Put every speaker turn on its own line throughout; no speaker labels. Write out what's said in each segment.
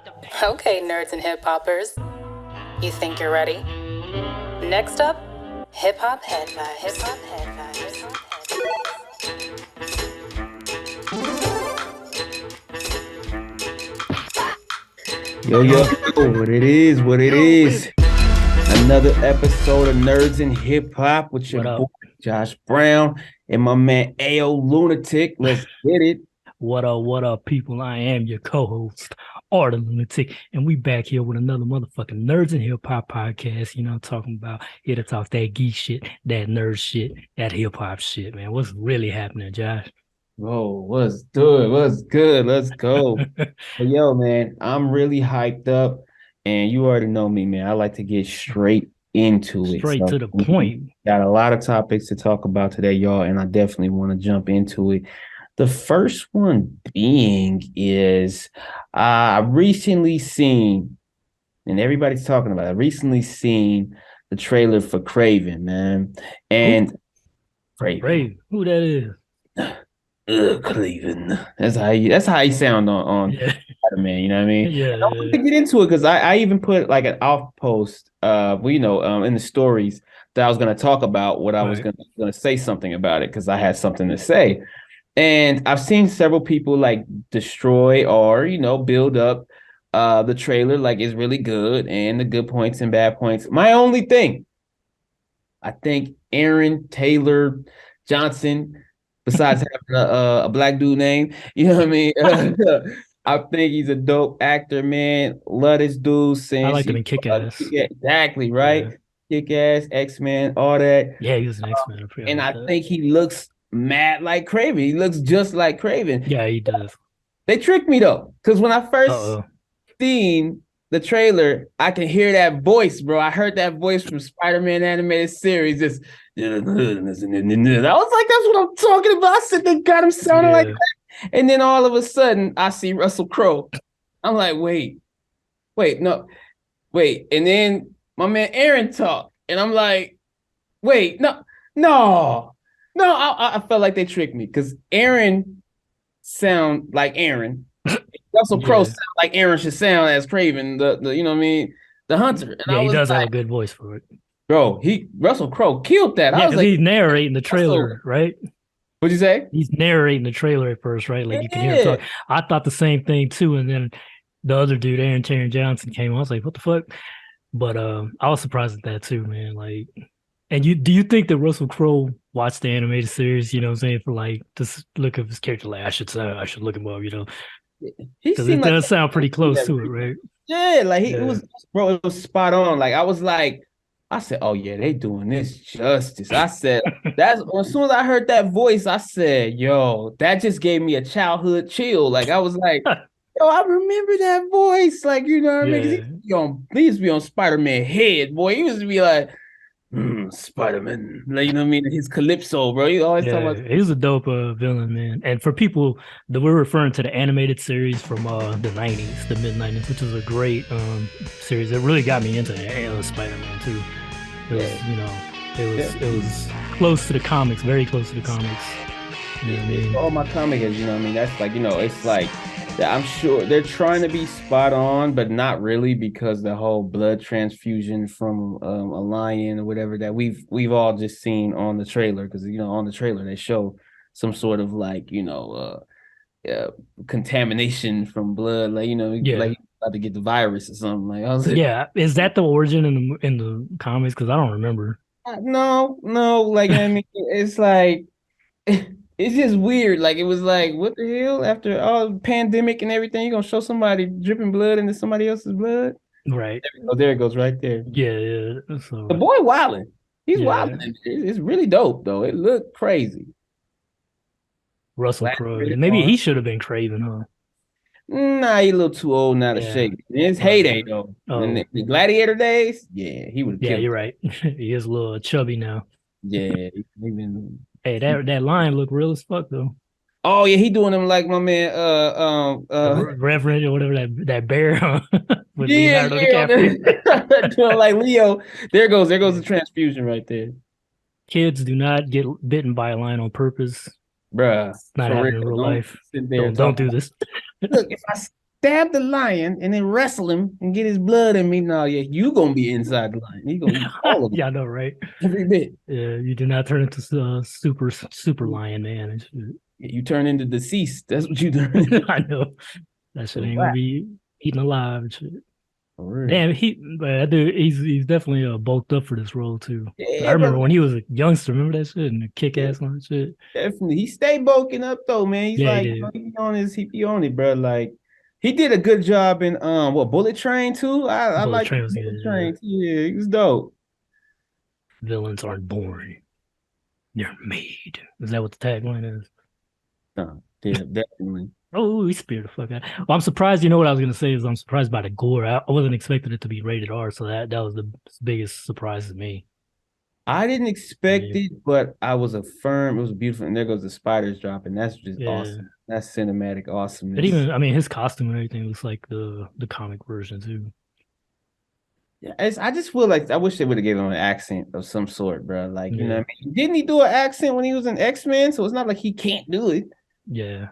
Okay, nerds and hiphoppers. You think you're ready? Next up, hip hop head vibes. Hip hop head vibes.
Yo, what it is. Another episode of Nerds and Hip Hop with your boy Josh Brown and my man AO Lunatic. Let's get it.
What up, people? I am your co-host, Art Lunatic, and we back here with another motherfucking Nerds and Hip Hop podcast. You know, I'm talking about here to talk that geek shit, that nerd shit, that hip hop shit, man. What's really happening, Josh?
Oh, what's good? What's good? Let's go. But yo, man, I'm really hyped up, and you already know me, man. I like to get straight into it.
Straight to the point.
Got a lot of topics to talk about today, y'all, and I definitely want to jump into it. The first one being is I recently seen, and everybody's talking about it, I recently seen the trailer for Kraven, man. And
Kraven, who that is?
Kraven. That's how he sound on Spider-Man, you know what I mean?
Yeah.
I want to get into it because I even put like an off post in the stories that I was gonna talk about what I was gonna say something about it because I had something to say. And I've seen several people like destroy or, build up the trailer like it's really good and the good points and bad points. My only thing, I think Aaron Taylor Johnson, besides having a black dude name, you know what I mean? I think he's a dope actor, man. Love this dude since
I like him in Kick-Ass.
Exactly, right? Yeah. Kick-Ass, X-Men, all that.
Yeah, he was an X-Men.
And I think he looks mad like Kraven. He looks just like Kraven.
Yeah, he does.
They tricked me though, because when I first seen the trailer, I can hear that voice, bro. I heard that voice from Spider-Man animated series. Just I was like, that's what I'm talking about. I said they got him sounding like that. And then all of a sudden, I see Russell Crowe. I'm like, wait. And then my man Aaron talked, and I'm like, wait, no. I felt like they tricked me because Aaron sound like Aaron. Russell Crowe sound like Aaron should sound as Kraven, the you know what I mean, the Hunter. And
yeah, he does have a good voice for it.
Bro, Russell Crowe killed that.
Yeah, because he's narrating the trailer, right?
What'd you say?
He's narrating the trailer at first, right? Like you can hear him talk. I thought the same thing too, and then the other dude, Aaron Taylor Johnson, came on. I was like, what the fuck? But I was surprised at that too, man. Like, and do you think that Russell Crowe watched the animated series, you know what I'm saying, for like just look at his character, like I should look him up, you know? Because it does sound pretty close to it, right?
Yeah, like it was spot on. Like I said, oh yeah, they doing this justice. I said, as soon as I heard that voice, I said, yo, that just gave me a childhood chill. Like I was like, yo, I remember that voice. Like, you know what I mean? He used to be on Spider-Man head, boy. He used to be like, Spider-Man, like, you know what I mean? His Calypso, bro. He always talking about.
He's a dope villain, man. And for people that we're referring to the animated series from the '90s, the mid-'90s, which is a great series. It really got me into Spider-Man too. It was close to the comics, very close to the comics. You know what I mean?
All my comic is, you know what I mean? That's like, it's like. I'm sure they're trying to be spot on, but not really, because the whole blood transfusion from a lion or whatever that we've all just seen on the trailer, because on the trailer they show some sort of like contamination from blood, like like about to get the virus or something. Like I was like,
is that the origin in the comics? Because I don't remember.
No, like I mean, it's like. It's just weird. Like, it was like, what the hell? After all the pandemic and everything, you're going to show somebody dripping blood into somebody else's blood?
Right.
There it goes right there.
Yeah.
So, the boy wilding. He's wilding. It's really dope, though. It looked crazy.
Russell Crowe. Maybe he should have been Kraven, huh?
Nah, he's a little too old now to shake. In his heyday, though. In the Gladiator days, he would have killed.
Yeah, you're right. He is a little chubby now.
Yeah, even...
Hey, that lion look real as fuck though.
Oh yeah, he doing them like my man
Reverend or whatever that bear.
With doing like Leo. There goes the transfusion right there.
Kids do not get bitten by a lion on purpose.
Bruh.
It's not happening in real life. Don't do this.
Look, stab the lion and then wrestle him and get his blood in me. No, yeah, you gonna be inside the lion. You gonna eat all of it.
Yeah, I know, right?
Every bit.
Yeah, you do not turn into super lion man.
You turn into deceased. That's what you turn.
I know. That shit ain't gonna be eaten alive and shit. Damn, that dude, he's definitely bulked up for this role too.
Yeah,
I remember when he was a youngster. Remember that shit and the kick ass on that shit.
Definitely, he stayed bulking up though, man. He's like, he on it, bro. Like, he did a good job in Bullet Train too. I like
Train was
Bullet
good.
Train. Yeah, he was dope.
Villains aren't born; they're made. Is that what the tagline is?
Yeah, definitely.
Oh, he speared the fuck out. Well, I'm surprised. You know what I was gonna say is I'm surprised by the gore. I wasn't expecting it to be rated R, so that was the biggest surprise to me.
I didn't expect it, but I was affirmed. It was beautiful, and there goes the spiders dropping. That's just awesome. That's cinematic awesomeness.
But even, I mean, his costume and everything looks like the comic version too.
Yeah, I just feel like I wish they would have given him an accent of some sort, bro. Like, you know what I mean? Didn't he do an accent when he was in X-Men? So it's not like he can't do it.
Yeah.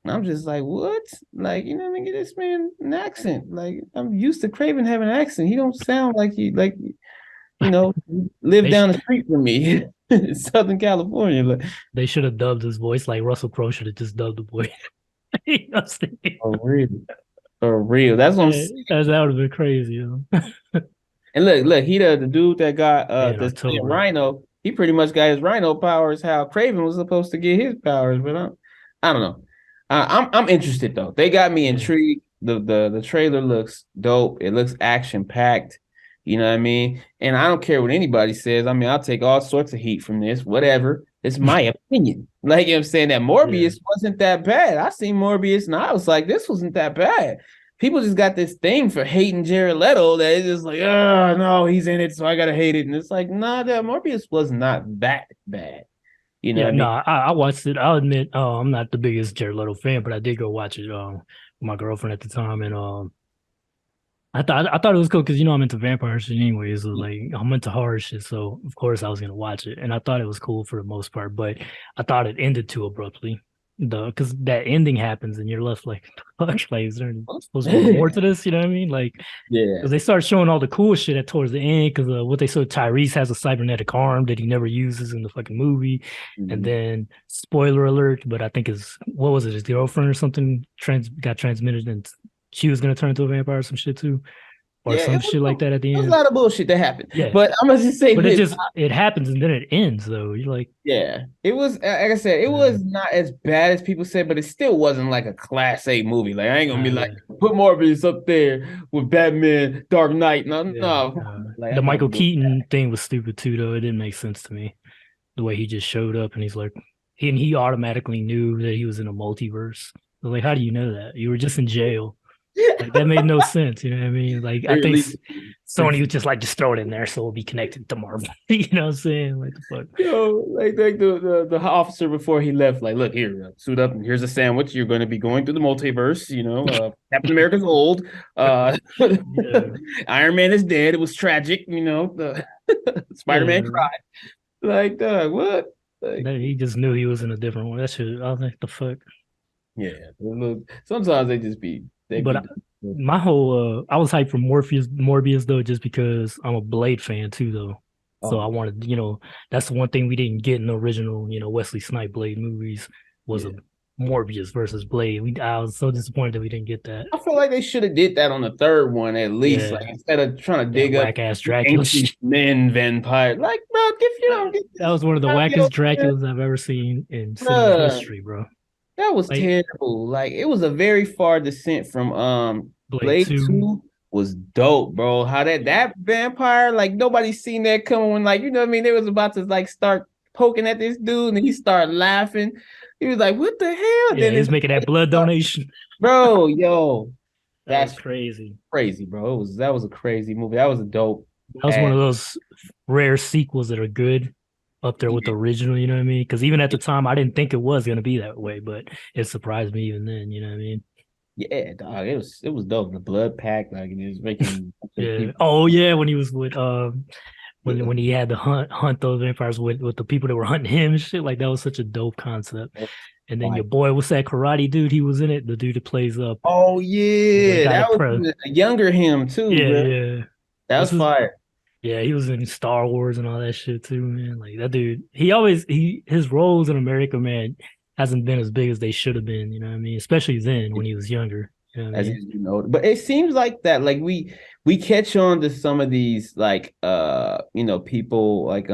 I'm just like, what? Like, you know what I mean? Get this man an accent. Like, I'm used to Kraven having an accent. He don't sound like he, like, you know, live down the street from me in Southern California. Like,
they should have dubbed his voice like Russell Crowe should have just dubbed the voice. You know what I'm saying?
For real. For real. That's what I'm saying.
That would have been crazy. You know?
And look, he the dude that got the Rhino, he pretty much got his Rhino powers how Kraven was supposed to get his powers, but I don't know. I'm interested though. They got me intrigued. The trailer looks dope. It looks action packed. You know what I mean? And I don't care what anybody says. I mean, I'll take all sorts of heat from this. Whatever. It's my opinion. Like, you know what I'm saying, that Morbius wasn't that bad. I seen Morbius and I was like, this wasn't that bad. People just got this thing for hating Jared Leto that is just like, oh no, he's in it, so I gotta hate it. And it's like, nah, that Morbius was not that bad. You know,
I watched it. I'll admit, I'm not the biggest Jared Leto fan, but I did go watch it with my girlfriend at the time, and I thought it was cool because you know I'm into vampire shit anyways. So like I'm into horror shit, so of course I was gonna watch it, and I thought it was cool for the most part. But I thought it ended too abruptly, because that ending happens and you're left like, fuck, like is there supposed to be more to this? You know what I mean? Like, because they start showing all the cool shit at towards the end. Because what they saw, Tyrese has a cybernetic arm that he never uses in the fucking movie, and then spoiler alert, but I think his girlfriend or something got transmitted and she was gonna turn into a vampire or some shit too, or some shit like that at the end.
There's a lot of bullshit that happened. Yeah, but I'm gonna just say,
but it happens and then it ends though. You're like,
it was like I said, it was not as bad as people said, but it still wasn't like a class A movie. Like I ain't gonna be like put Morbius up there with Batman, Dark Knight. No.
Like, the Michael Keaton thing was stupid too, though. It didn't make sense to me. The way he just showed up and he's like, he automatically knew that he was in a multiverse. Like, how do you know that? You were just in jail. Like, that made no sense, you know what I mean? Like, I think Sony was just like, just throw it in there so it'll be connected to Marvel. You know what I'm saying? Like, the fuck.
Yo, like the officer before he left, like, look here, suit up, and here's a sandwich. You're going to be going through the multiverse. You know, Captain America's old. Iron Man is dead. It was tragic. You know, Spider-Man cried. Like, what? Like,
he just knew he was in a different one. That shit, I was like, the fuck.
Yeah, sometimes they just be.
My whole I was hyped for Morbius though, just because I'm a Blade fan too though. So I wanted, you know, that's the one thing we didn't get in the original, you know, Wesley Snipes Blade movies was a Morbius versus Blade. I was so disappointed that we didn't get that.
I feel like they should have did that on the third one at least, like instead of trying to dig up
ass Dracula
men vampire. Like, bro, if you don't get
that was one of the wackest Draculas I've ever seen in cinema history, bro.
That was terrible. Like, it was a very far descent from Blade 2 was dope, bro. How that vampire, like, nobody's seen that coming when, like, you know what I mean? They was about to like start poking at this dude and he started laughing. He was like, what the hell?
Yeah, he's making that blood donation.
Bro, yo.
That's crazy.
Crazy, bro. That was a crazy movie. That was a dope.
That was one of those rare sequels that are good. Up there with the original, you know what I mean? Because even at the time, I didn't think it was gonna be that way, but it surprised me even then. You know what I mean?
Yeah, dog. It was dope. The blood pack, like, it was making.
Oh yeah, when he was with when he had to hunt those vampires with the people that were hunting him and shit. Like, that was such a dope concept. And then your boy, what's that karate dude? He was in it. The dude that plays up.
Oh yeah, that was a younger him too.
Yeah,
bro.
yeah.
That was fire.
Yeah, he was in Star Wars and all that shit too, man. Like that dude, his roles in America, man, hasn't been as big as they should have been. You know what I mean? Especially then when he was younger. You know what I mean?
As he's getting older. But it seems like that, like we catch on to some of these like people like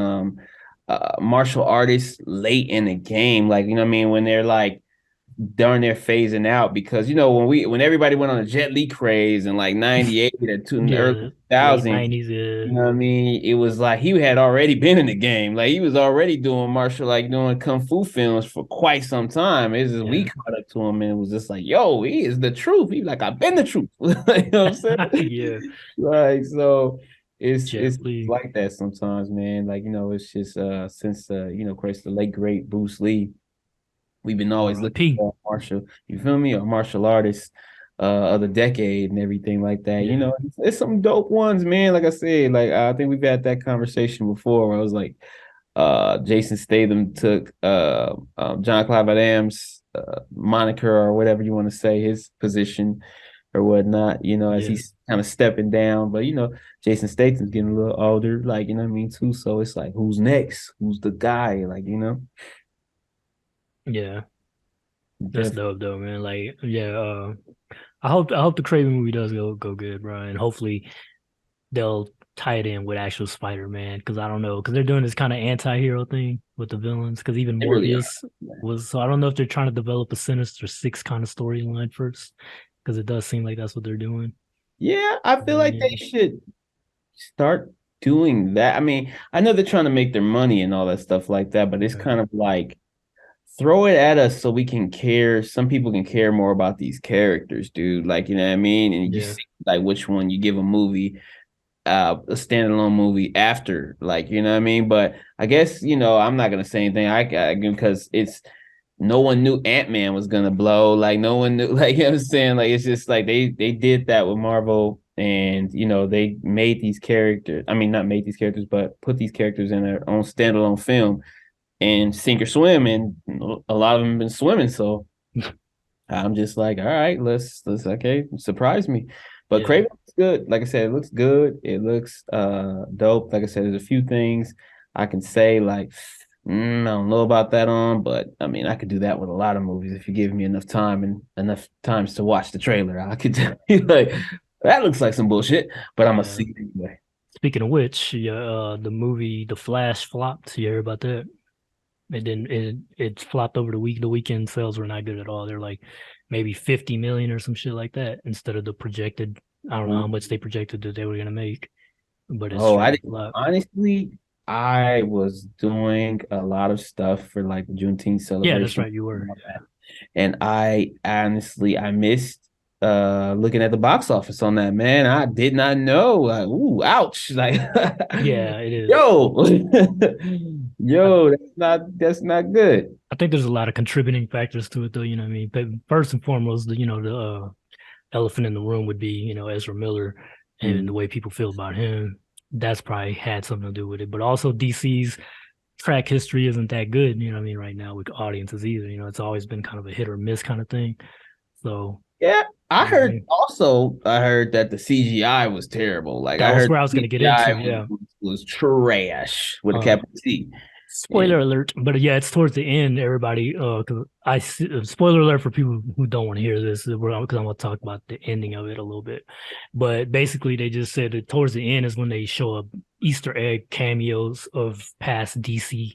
martial artists late in the game, like you know what I mean, when they're like during their phasing out, because you know when everybody went on a Jet Li craze in like 98 to early 2000,
90s,
you know what I mean, it was like he had already been in the game, like he was already doing doing kung fu films for quite some time. It's just we caught up to him and it was just like, yo, he is the truth. He's like, I've been the truth. You know what I'm saying?
Yeah.
Like, so it's
Lee.
like that sometimes, man. Like, you know, it's just since of course the late great Bruce Lee, we've been always looking for you feel me, a martial artist of the decade and everything like that. You know, it's some dope ones, man. Like I said, like I think we've had that conversation before where I was like, Jason Statham took John Claude Van Damme's moniker or whatever you want to say, his position or whatnot, you know, as he's kind of stepping down. But, you know, Jason Statham's getting a little older, like, you know what I mean, too. So it's like, who's next? Who's the guy? Like, you know?
Yeah. That's dope though, man. Like, I hope the Kraven movie does go good, bro. And hopefully they'll tie it in with actual Spider-Man, because I don't know, because they're doing this kind of anti-hero thing with the villains, because even Morbius was, so I don't know if they're trying to develop a Sinister Six kind of storyline first, because it does seem like that's what they're doing.
Yeah, I feel like they should start doing that. I mean, I know they're trying to make their money and all that stuff like that, but it's kind of like, throw it at us so we can care. Some people can care more about these characters, dude. Like, you know what I mean? And you see like which one you give a movie, a standalone movie after, like, you know what I mean? But I guess, you know, I'm not gonna say anything. Because it's no one knew Ant-Man was gonna blow. Like no one knew, like, you know what I'm saying? Like it's just like they did that with Marvel, and you know, they made these characters. I mean, not made these characters, but put these characters in their own standalone film and sink or swim, and a lot of them have been swimming. So I'm just like, all right, let's okay, surprise me. But Kraven looks good. Like I said, it looks good. It looks dope. Like I said, there's a few things I can say like, I don't know about that but I mean, I could do that with a lot of movies if you give me enough time and enough times to watch the trailer. I could tell you like that looks like some bullshit, but I'm gonna see it anyway.
Speaking of which, the movie The Flash flopped. You hear about that? It didn't. It flopped over the week. The weekend sales were not good at all. They're like maybe 50 million or some shit like that instead of the projected. I don't know how much they projected that they were gonna make. But it's
honestly, I was doing a lot of stuff for like the Juneteenth celebration.
Yeah, that's right. You were.
And I honestly missed looking at the box office on that, man. I did not know. Like, ooh, ouch. Like
yeah, it is.
Yo, that's not good.
I think there's a lot of contributing factors to it though, you know what I mean? But first and foremost, the elephant in the room would be, Ezra Miller and the way people feel about him. That's probably had something to do with it. But also DC's track history isn't that good, you know what I mean, right now with audiences either. It's always been kind of a hit or miss kind of thing. So
yeah, I heard that the CGI was terrible. Like
that
I heard
where I was gonna get into. Yeah,
was trash with a capital T.
Spoiler alert, but yeah, it's towards the end. Everybody, spoiler alert for people who don't want to hear this, because I'm going to talk about the ending of it a little bit. But basically, they just said that towards the end is when they show up Easter egg cameos of past DC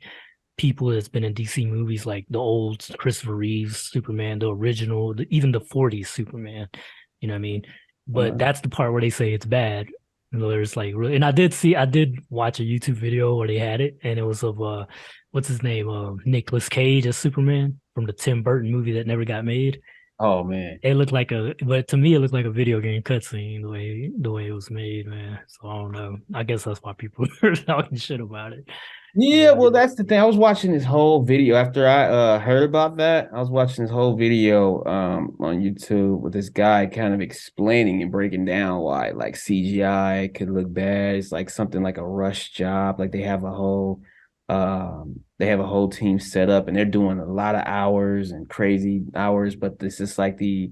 people that's been in DC movies, like the old Christopher Reeves Superman, the original, even the 40s Superman. You know what I mean? But that's the part where they say it's bad. There's like, and I did watch a YouTube video where they had it, and it was of what's his name, Nicolas Cage as Superman from the Tim Burton movie that never got made.
Oh man,
it looked like but to me it looked like a video game cutscene the way it was made, man. So I don't know. I guess that's why people are talking shit about it.
Yeah, well, that's the thing. I was watching this whole video after I heard about that. I was watching this whole video on YouTube with this guy kind of explaining and breaking down why like CGI could look bad. It's like something like a rush job. Like they have a whole They have a whole team set up, and they're doing a lot of hours and crazy hours. But this is like the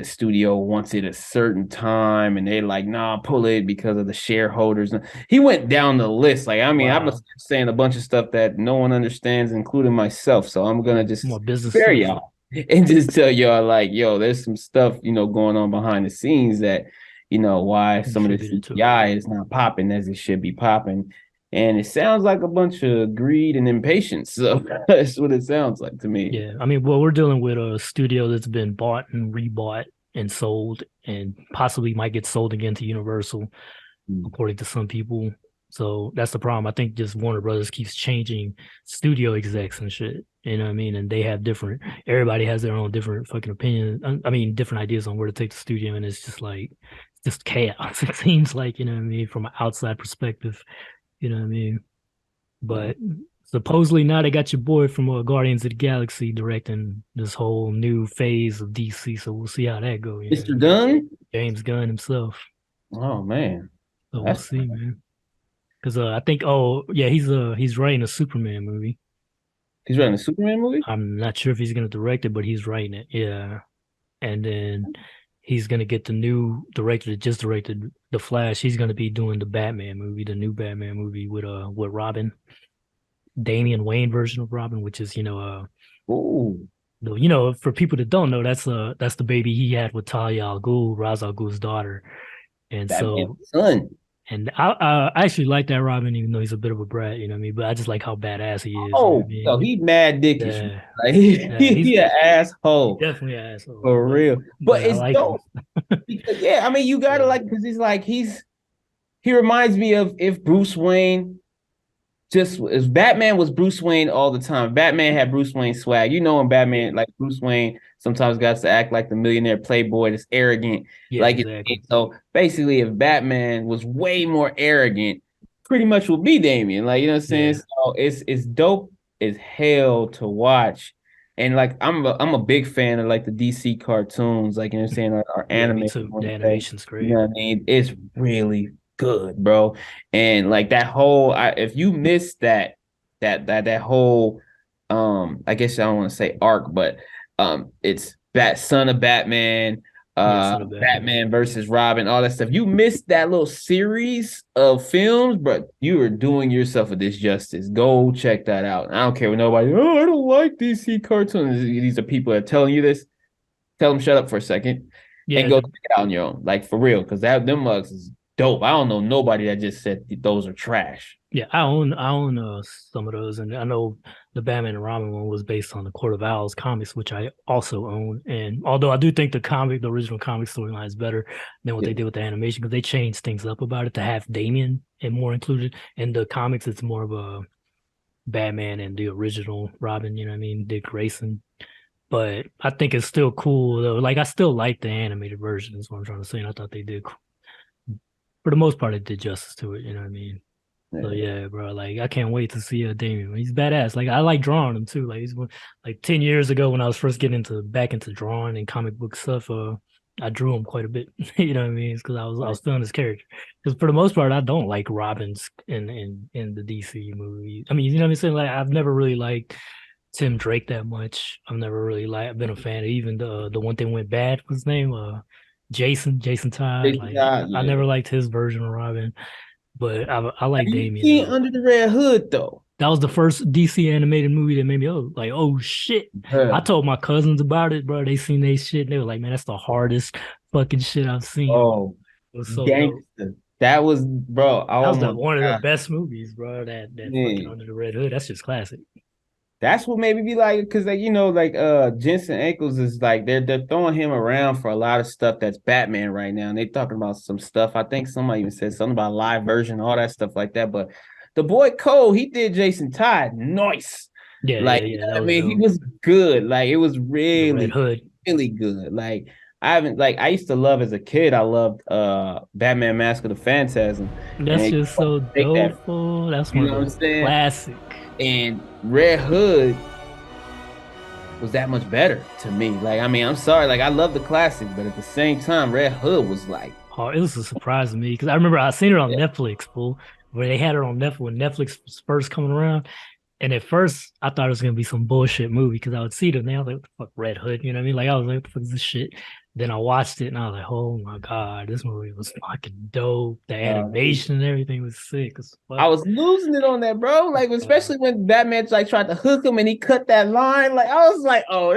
studio wants it a certain time, and they're like, nah, pull it because of the shareholders. He went down the list. Like, I mean, I'm saying a bunch of stuff that no one understands, including myself. So I'm gonna just spare y'all and just tell y'all, like, yo, there's some stuff, going on behind the scenes that, why some of the CGI is not popping as it should be popping. And it sounds like a bunch of greed and impatience. So that's what it sounds like to me.
Yeah. I mean, well, we're dealing with a studio that's been bought and rebought and sold and possibly might get sold again to Universal, according to some people. So that's the problem. I think just Warner Brothers keeps changing studio execs and shit. You know what I mean? And they have everybody has their own different fucking opinion. I mean, different ideas on where to take the studio. And it's just chaos. It seems like, you know what I mean? From an outside perspective. You know what I mean? But supposedly now they got your boy from Guardians of the Galaxy directing this whole new phase of DC. So we'll see how that goes.
Mr. Gunn?
James Gunn himself.
Oh, man.
So we'll see, man. Because I think, he's writing a Superman movie.
He's writing a Superman movie?
I'm not sure if he's going to direct it, but he's writing it. Yeah. And then he's going to get the new director that just directed The Flash. He's going to be doing the Batman movie, the new Batman movie with Robin, Damian Wayne version of Robin, which is, for people that don't know, that's the baby he had with Talia al Ghul, Ra's al Ghul's daughter. And Batman's son. And I actually like that Robin, even though he's a bit of a brat, you know what I mean? But I just like how badass he is.
Oh, you know what I mean? So he mad dickish. Yeah. Like, he's an asshole.
Definitely an asshole.
For real. But it's dope. Because, I mean, you gotta because he reminds me of if Bruce Wayne if Batman was Bruce Wayne all the time. Batman had Bruce Wayne swag. When Batman, like Bruce Wayne sometimes got to act like the millionaire playboy that's arrogant. Yeah, exactly. So basically, if Batman was way more arrogant, pretty much would be Damian. Like, you know what I'm saying? Yeah. So it's dope as hell to watch. And like I'm a big fan of like the DC cartoons, like, you know what I'm saying, our anime.
Me too. The animation's great.
You know what I mean? It's really good, bro. And like that whole if you missed that whole I guess I don't want to say arc, but it's Son of Batman, Batman versus Robin, all that stuff. You missed that little series of films, but you are doing yourself a disjustice. Go check that out. I don't care what nobody, I don't like DC cartoons. These are people that are telling you this. Tell them shut up for a second and go check it out on your own. Like, for real, because them mugs is dope. I don't know nobody that just said those are trash.
Yeah, I own some of those, and I know the Batman and Robin one was based on the Court of Owls comics, which I also own. And although I do think the original comic storyline is better than what they did with the animation, because they changed things up about it to have Damian and more included. In the comics, it's more of a Batman and the original Robin. You know what I mean, Dick Grayson. But I think it's still cool though. Like, I still like the animated version. Is what I'm trying to say. And I thought they did, for the most part, it did justice to it. You know what I mean? Yeah. So yeah, bro. Like, I can't wait to see Damian. He's badass. Like, I like drawing him too. Like, he's like 10 years ago when I was first getting back into drawing and comic book stuff. I drew him quite a bit. You know what I mean? Because I was feeling his character. Because for the most part, I don't like Robins in the DC movie. I mean, you know what I'm saying? Like, I've never really liked Tim Drake that much. I've never really been a fan of even the one thing went bad. What's his name? Jason Todd. I never liked his version of Robin, but I like Damian.
Seen Under the Red Hood though.
That was the first DC animated movie that made me oh shit. I told my cousins about it, bro. They seen they shit. They were like, man, that's the hardest fucking shit I've seen.
Oh, it was so gangster. Dope. That was, bro.
That was one of the best movies, bro. That fucking Under the Red Hood. That's just classic.
That's what made me be like, because Jensen Ackles is like they're throwing him around for a lot of stuff that's Batman right now, and they talking about some stuff. I think somebody even said something about live version, all that stuff like that. But the boy Cole, he did Jason Todd, nice.
Yeah,
I mean, he was good. Like, it was really good. Like, I used to love as a kid. I loved Batman Mask of the Phantasm.
That's just so dope. That's one of the classic.
And Red Hood was that much better to me. Like, I mean, I'm sorry. Like, I love the classic, but at the same time, Red Hood was like...
Oh, it was a surprise to me because I remember I seen it on Netflix, fool. where they had it on Netflix when Netflix was first coming around. And at first, I thought it was gonna be some bullshit movie because I would see them. Now I was like, "What the fuck, Red Hood?" You know what I mean? Like I was like, "What the fuck is this shit?" Then I watched it and I was like, "Oh my god, this movie was fucking dope. The animation and everything was sick."
I was losing it on that, bro. Like especially when Batman like tried to hook him and he cut that line. Like I was like, "Oh,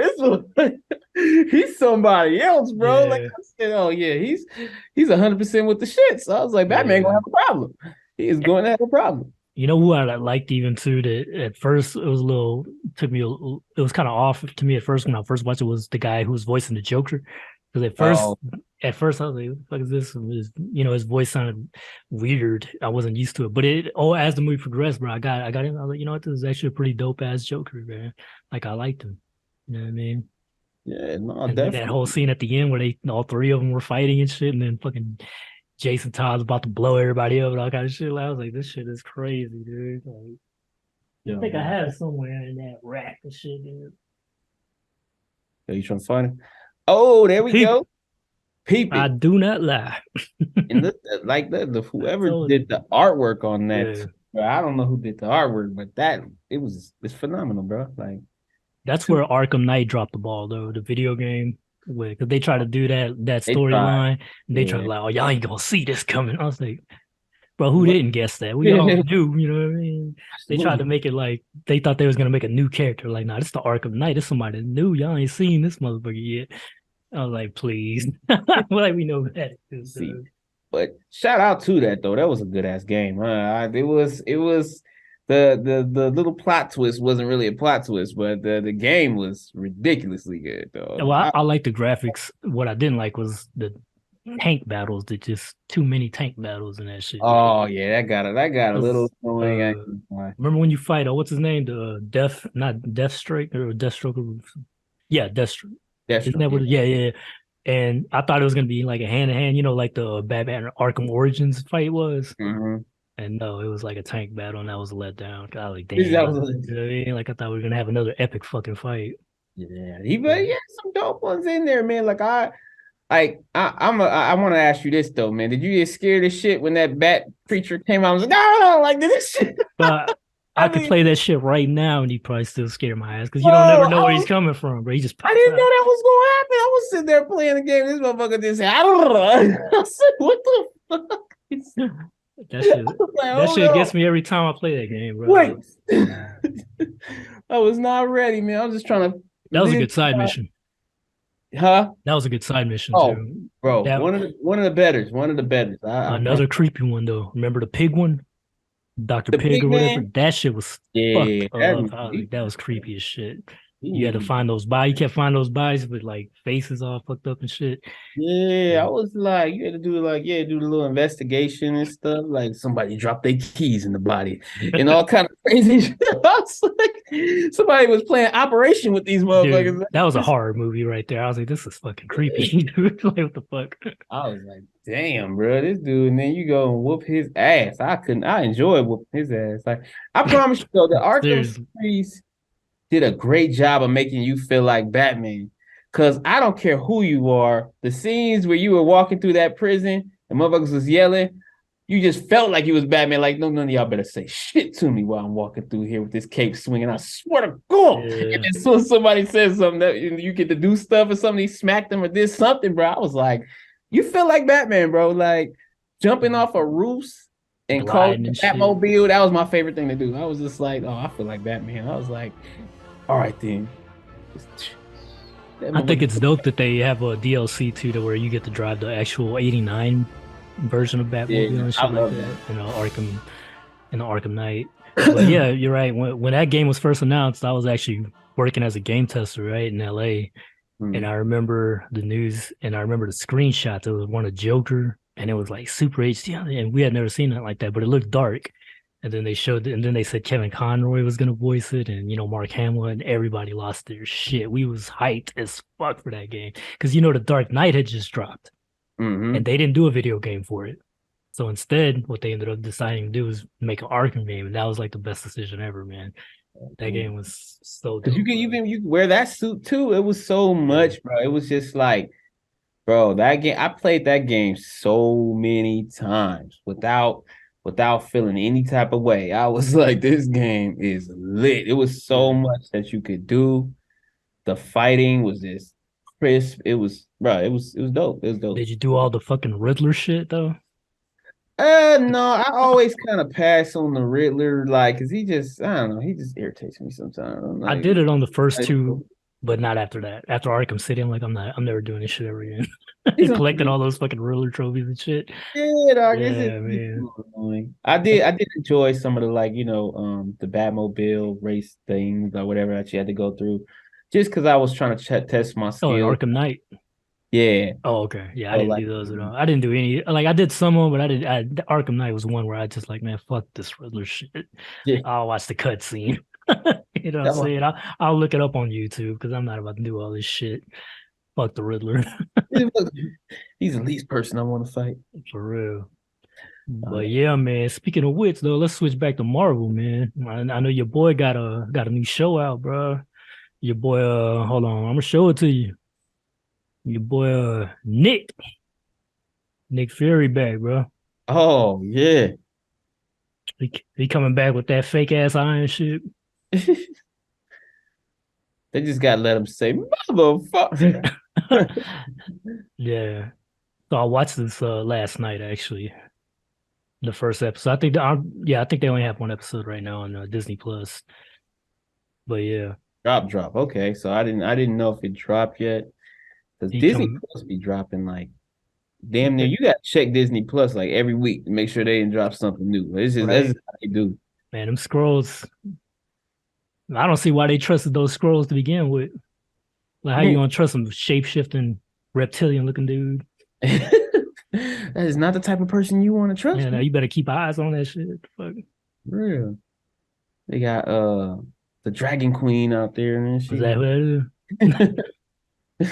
he's somebody else, bro." Like I said, "Oh yeah, he's 100% with the shit." So I was like, "Batman gonna have a problem. He is going to have a problem."
You know who I liked even too? That at first it was it was kind of off to me at first when I first watched it was the guy who was voicing the Joker. Because at first I was like, "What the fuck is this?" His voice sounded weird. I wasn't used to it. But as the movie progressed, bro, I got in. I was like, you know what? This is actually a pretty dope ass Joker, man. Like I liked him. You know what I mean?
Yeah, no,
and
definitely.
That whole scene at the end where all three of them were fighting and shit, and then fucking Jason Todd's about to blow everybody up and all kind of shit. Like, I was like, this shit is crazy, dude. Like, I think I have it somewhere in that rack and shit, dude.
Are you trying to find it? Oh, there we go. Peep it.
I do not lie.
And whoever did the artwork on that, bro, I don't know who did the artwork, but it's phenomenal, bro. Like
that's where Arkham Knight dropped the ball, though. The video game, because they tried to do that storyline. They tried to like, oh, y'all ain't gonna see this coming. I was like, bro, who didn't guess that? We all knew, you know what I mean? They tried to make it like they thought they was gonna make a new character. Like, nah, this is the Arkham Knight. This somebody new. Y'all ain't seen this motherfucker yet. I was like, please. Like we know that.
But shout out to that though. That was a good ass game. It was the little plot twist wasn't really a plot twist, but the game was ridiculously good though.
Well, I like the graphics. What I didn't like was the tank battles. That just too many tank battles in that shit.
Oh yeah, that got a little annoying.
Remember when you fight? What's his name? The Deathstroke or Deathstroke? Yeah, Deathstroke. Isn't that what? Yeah. And I thought it was gonna be like a hand-to-hand, like the Batman Arkham Origins fight was.
Mm-hmm.
And no, it was like a tank battle, and that was a letdown. I was like, damn, you know what I mean? Like I thought we were gonna have another epic fucking fight.
Yeah, he had some dope ones in there, man. Like I want to ask you this though, man. Did you get scared as shit when that bat creature came out? I was like, no, like this shit.
But I could play that shit right now, and he'd probably still scare my ass because you don't never know where he's coming from, bro. He just
I didn't know that was gonna happen. I was sitting there playing the game. This motherfucker just said, I don't know. I said, what the fuck?
That shit gets me every time I play that game, bro.
Wait. I was not ready, man. I was just trying to.
That was a good side mission.
Huh?
That was a good side mission too.
Bro, one of the betters.
Another creepy one though. Remember the pig one? Dr. Pig or whatever. Man. That shit was fucked up. That was creepy as shit. You had to find those bodies. You kept finding those bodies with like faces all fucked up and shit.
Yeah, I was like, you had to do the little investigation and stuff. Like somebody dropped their keys in the body and all kind of crazy shit. I was like, somebody was playing Operation with these motherfuckers.
Dude, that was a horror movie right there. I was like, this is fucking creepy, dude. Like, what the fuck?
I was like, damn, bro, this dude. And then you go and whoop his ass. I enjoyed whooping his ass. Like, I promise you, though, the Arkham series did a great job of making you feel like Batman. Because I don't care who you are, the scenes where you were walking through that prison and motherfuckers was yelling, you just felt like you was Batman. Like, none of y'all better say shit to me while I'm walking through here with this cape swinging. I swear to God. Yeah. And as soon as somebody says something that you get to do stuff or somebody smacked them or did something, bro, I was like, you feel like Batman, bro. Like, jumping off a roof and calling the Batmobile, that was my favorite thing to do. I was just like, oh, I feel like Batman. I was like, all right, then.
I think it's dope that they have a DLC too, to where you get to drive the actual '89 version of Batmobile and shit like that. In the Arkham Knight. But yeah, you're right. When that game was first announced, I was actually working as a game tester, right, in LA. And I remember the news, and I remember the screenshots. It was one of Joker, and it was like super HD, and we had never seen it like that, but it looked dark. And then they said Kevin Conroy was gonna voice it, and Mark Hamill, and everybody lost their shit. We was hyped as fuck for that game because the Dark Knight had just dropped, and they didn't do a video game for it. So instead, what they ended up deciding to do was make an Arkham game, and that was like the best decision ever, man. That game was so dope.
You wear that suit too. It was so much, bro. It was just like, bro, that game. I played that game so many times without without feeling any type of way. I was like, this game is lit. It was so much that you could do. The fighting was just crisp. It was, bro. It was dope. It was dope.
Did you do all the fucking Riddler shit though?
No, I always kind of pass on the Riddler, like, cause I don't know, he just irritates me sometimes.
I did it on the first two, but not after that. After Arkham City, I'm like, I'm never doing this shit ever again. Collecting all those fucking Riddler trophies and shit.
Yeah, dog.
Yeah, man.
Annoying. I did enjoy some of the, like, the Batmobile race things or whatever that you had to go through, just because I was trying to test my skill.
Oh, Arkham Knight.
Yeah.
Oh, okay. Yeah, I didn't do those at all. I didn't do any. Like, I did some of them, but Arkham Knight was one where I just like, man, fuck this Riddler shit. Yeah. I'll watch the cutscene. You know what I'm saying? I'll look it up on YouTube because I'm not about to do all this shit. Fuck the Riddler.
He's the least person I want to fight.
For real. But yeah, man. Speaking of which, though, let's switch back to Marvel, man. I know your boy got a new show out, bro. Your boy, hold on, I'm gonna show it to you. Your boy, Nick Fury back, bro.
Oh yeah,
he coming back with that fake ass iron shit.
They just gotta let him say motherfucker.
Yeah. So I watched this last night, actually. The first episode. I think they only have one episode right now on Disney Plus. But yeah.
Drop. Okay, so I didn't know if it dropped yet. Because Disney Plus be dropping like damn near. You gotta check Disney Plus like every week to make sure they didn't drop something new. That's just how they do.
Man, them scrolls. I don't see why they trusted those scrolls to begin with. Like, how you gonna trust some shape-shifting reptilian looking dude?
That is not the type of person you want to trust.
Yeah, now you better keep eyes on that shit. Fuck.
Real. They got the Dragon Queen out there and shit.
Is that what it is?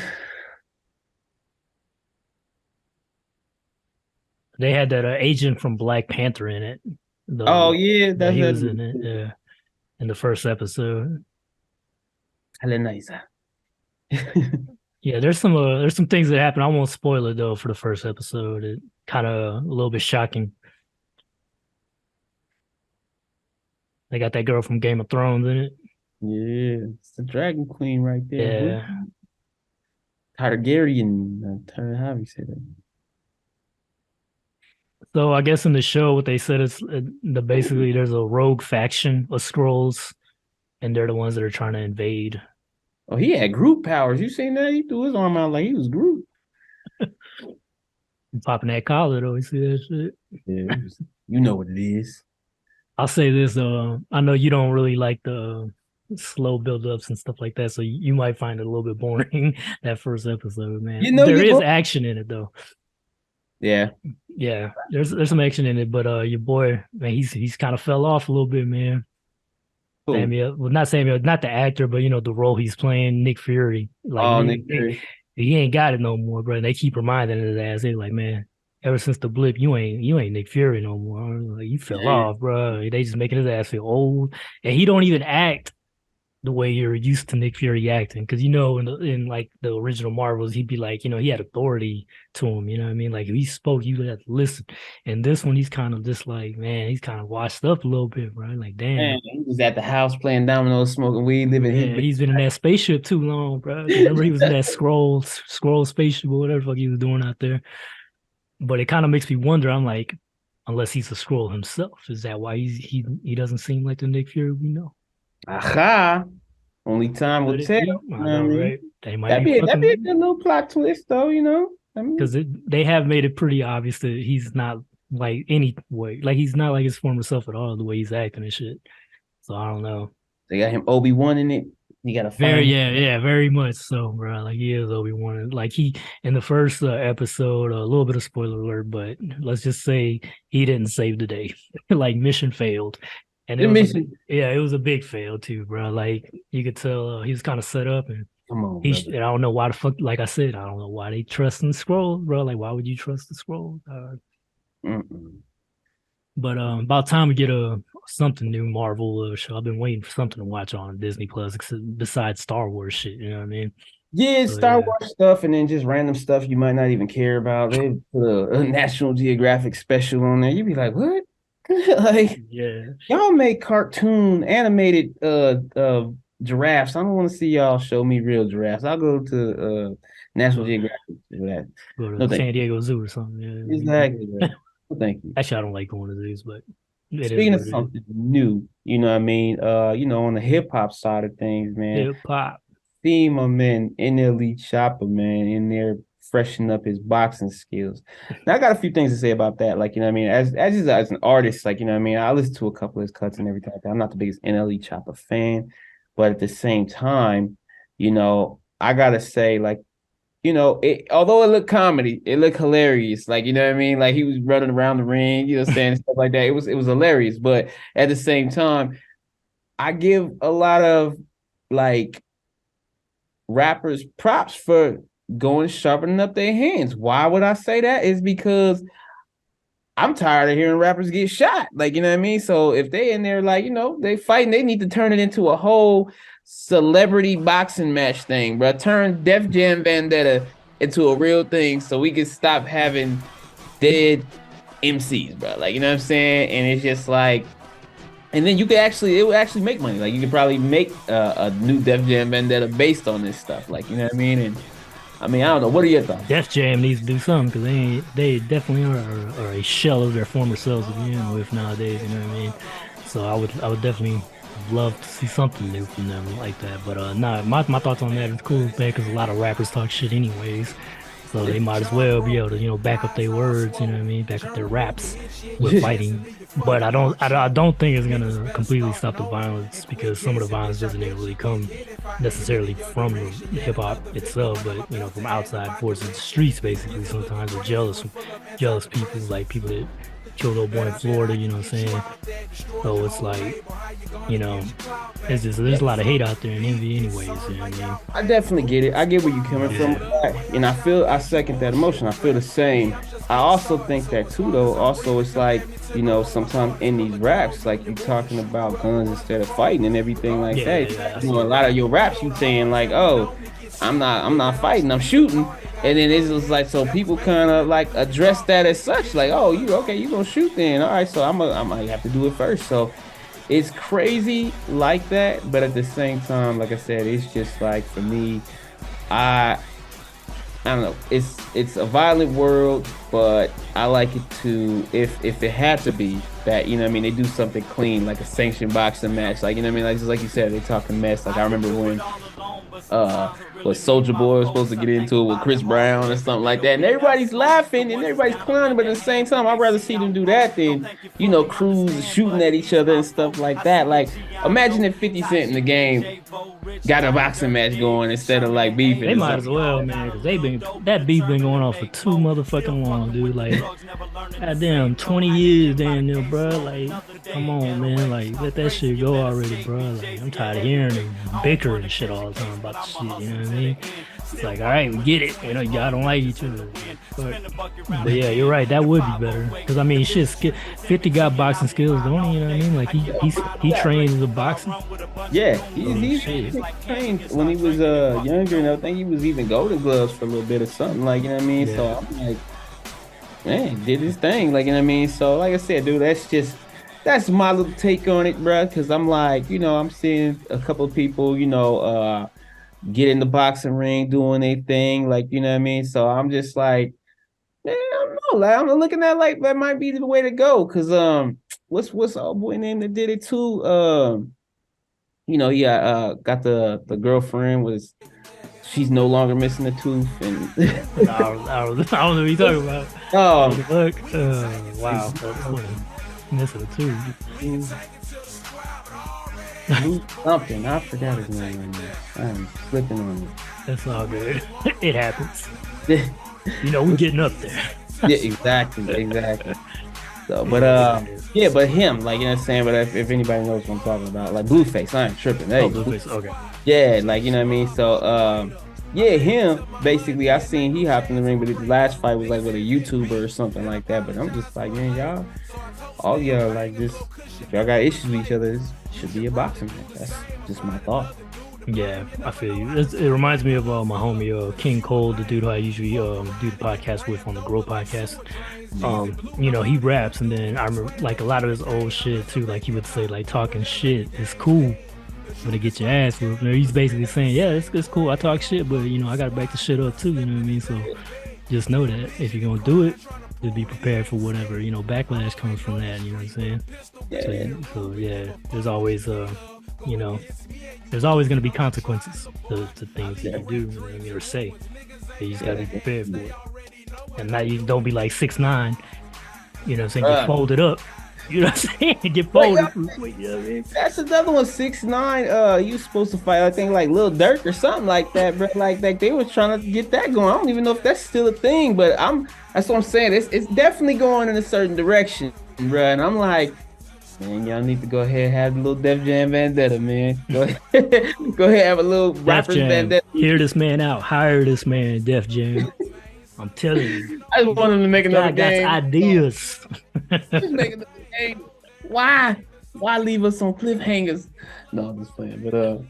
They had that agent from Black Panther in it.
He was
in it. Yeah, in the first episode. Yeah, there's some things that happen. I won't spoil it though for the first episode. It kind of a little bit shocking. They got that girl from Game of Thrones in it.
Yeah, it's the Dragon Queen right there.
Yeah.
Targaryen. How do you say that?
So I guess in the show, what they said is basically there's a rogue faction of Skrulls, and they're the ones that are trying to invade.
Oh, he had Groot powers. You seen that? He threw his arm out like he was Groot.
Popping that collar though, you see that shit?
Yeah, you know what it is.
I'll say this though, I know you don't really like the slow build-ups and stuff like that, so you might find it a little bit boring that first episode, man. There is action in it though.
Yeah,
there's some action in it, but your boy, man, he's kind of fell off a little bit, man. Samuel, well, not Samuel, not the actor, but the role he's playing, Nick Fury. Like,
Nick Fury.
He ain't got it no more, bro. And they keep reminding his ass. They're like, man, ever since the blip, you ain't Nick Fury no more. Like, you fell off, bro. They just making his ass feel old, and he don't even act the way you're used to Nick Fury acting, because in like the original Marvels, he'd be like, he had authority to him, you know what I mean? Like if he spoke, you had to listen. And this one, he's kind of just like, man, he's kind of washed up a little bit, bro. Like, damn,
man, he was at the house playing dominoes, smoking weed, living.
He's been in that spaceship too long, bro. Remember he was in that scroll spaceship or whatever the fuck he was doing out there. But it kind of makes me wonder. I'm like, unless he's a Skrull himself, is that why he doesn't seem like the Nick Fury we know?
Aha. Only time will tell.
Right?
That'd be a good little plot twist, though,
Because they have made it pretty obvious that he's not like any way. Like, he's not like his former self at all, the way he's acting and shit. So, I don't know.
They got him Obi-Wan in it. He got a
very much so, bro. Like, he is Obi-Wan. Like, he, in the first episode, a little bit of spoiler alert, but let's just say he didn't save the day. Like, mission failed. And it was a big fail too, bro. Like, you could tell he was kind of set up, and
come on,
I don't know why the fuck. Like I said, I don't know why they trust in the Skrull, bro. Like, why would you trust the Skrull? But about time we get something new Marvel show. I've been waiting for something to watch on Disney Plus besides Star Wars shit. You know what I mean?
Yeah, so, Star Wars stuff, and then just random stuff you might not even care about. They put a National Geographic special on there. You'd be like, what? Like,
Yeah.
y'all make cartoon animated giraffes. I don't want to see y'all show me real giraffes. I'll go to National Geographic for that.
Go
No,
to
thank
San
you.
Diego Zoo or something. Yeah.
Exactly. Right. No, thank you.
Actually, I don't like going to zoos, but it is
Speaking
what
of
it is.
something new, you know what I mean? On the hip hop side of things, man.
Hip hop.
See my man in the elite Choppa, man, in there freshening up his boxing skills. Now I got a few things to say about that. Like, you know what I mean? As an artist, like, you know what I mean, I listen to a couple of his cuts and everything like that. I'm not the biggest NLE Choppa fan, but at the same time, I gotta say, like, although it looked comedy, it looked hilarious. Like, you know what I mean? Like he was running around the ring, saying stuff like that. It was hilarious. But at the same time, I give a lot of like rappers props for going sharpening up their hands. Why would I say that? Is because I'm tired of hearing rappers get shot. Like, you know what I mean? So if they in there, like, they fighting, they need to turn it into a whole celebrity boxing match thing, bro. Turn Def Jam Vendetta into a real thing so we can stop having dead MCs, bro. Like, you know what I'm saying? And it's just like, and then it would actually make money. Like, you could probably make a new Def Jam Vendetta based on this stuff. Like, you know what I mean? And I don't know. What are your thoughts?
Def Jam needs to do something because they definitely are a shell of their former selves to begin with nowadays. You know what I mean? So I would definitely love to see something new from them like that. But my thoughts on that is cool, man, because a lot of rappers talk shit anyways. So they might as well be able to, back up their words, you know what I mean, back up their raps with fighting. But I don't think it's gonna completely stop the violence because some of the violence doesn't even really come necessarily from hip hop itself, but from outside forces, the streets basically. Sometimes are jealous people, like people that killed old boy in Florida, you know what I'm saying? So it's like, it's just there's a lot of hate out there and envy anyways, you know what I mean?
I definitely get it. I get where you're coming from. And I second that emotion. I feel the same. I also think that too, though. Also, it's like, sometimes in these raps, like you talking about guns instead of fighting and everything like that.
Yeah.
A lot of your raps, you saying like, oh, I'm not fighting, I'm shooting. And then it's just like, so people kind of like address that as such, like, oh, you gonna shoot then? All right, so I might have to do it first. So it's crazy like that, but at the same time, like I said, it's just like for me, I don't know. It's a violent world, but I like it to if it had to be that, they do something clean, like a sanctioned boxing match, like, like just like you said, they talking mess. Like I remember when Soulja Boy was supposed to get into it with Chris Brown or something like that, and everybody's laughing and everybody's clowning, but at the same time, I'd rather see them do that than crews shooting at each other and stuff like that. Like, imagine if 50 Cent in the game got a boxing match going instead of like beefing.
They might as well, man, because that beef been going on for too motherfucking long, dude. Like, goddamn, 20 years, damn near, bro. Like, come on, man. Like, let that shit go already, bro. Like, I'm tired of hearing them bicker and shit all the time about the shit. You know what I mean? It's like, all right, we get it. Y'all don't like each other. But yeah, you're right. That would be better. Because, I mean, shit, 50 got boxing skills, don't he? You know what I mean? Like, he trained in the boxing.
Yeah, he trained when he was younger, and I think he was even Golden Gloves for a little bit or something. Like, you know what I mean? Yeah. So I'm like, man, did his thing. Like, you know what I mean? So, like I said, dude, that's my little take on it, bro. Because I'm like, I'm seeing a couple of people, get in the boxing ring, doing their thing, like, you know what I mean? So I'm just like, man, I don't know. Like, I'm looking at like that might be the way to go. Cause what's old boy name that did it too? Got the girlfriend she's no longer missing a tooth, and
I don't know what you're talking about.
Oh,
fuck! Wow, that's funny. Missing a tooth.
Something. I forgot his name right now. I'm slipping on it.
That's all good. It happens. We're getting up there.
Yeah, exactly. So, but but him, like, you know what I'm saying? But if anybody knows what I'm talking about, like Blueface, I ain't tripping. Hey,
Blueface, okay.
Yeah, like, you know what I mean? So, him, basically, I seen he hopped in the ring, but his last fight was like with a YouTuber or something like that. But I'm just like, man, all y'all, like, just, if y'all got issues with each other, this should be a boxing match. That's just my thought.
Yeah, I feel you. It reminds me of my homie King Cole, the dude who I usually do the podcast with on the Grow podcast. He raps, and then I remember like a lot of his old shit too. Like he would say like talking shit is cool, but to get your ass whooped. He's basically saying, yeah, it's cool. I talk shit, but I got to back the shit up too. You know what I mean? So just know that if you're gonna do it, just be prepared for whatever backlash comes from that. You know what I'm saying?
Yeah.
So yeah, there's always there's always gonna be consequences to things that you do or say. You just gotta be prepared for it, and now you don't be like 6ix9ine. You know what I'm saying? Get folded up. You know what I'm saying? Get folded. You know what I mean?
That's another one. 6ix9ine. You supposed to fight, I think, like Lil Durk or something like that, bro. Like they were trying to get that going. I don't even know if that's still a thing, but that's what I'm saying. It's definitely going in a certain direction, bro. And I'm like, man, y'all need to go ahead and have a little Def Jam vendetta, man. Go ahead, have a little rappers vendetta.
Hear this man out. Hire this man, Def Jam. I'm telling you.
I just want him to make another game.
Got ideas.
Just make another game. Why leave us on cliffhangers? No, I'm just playing. But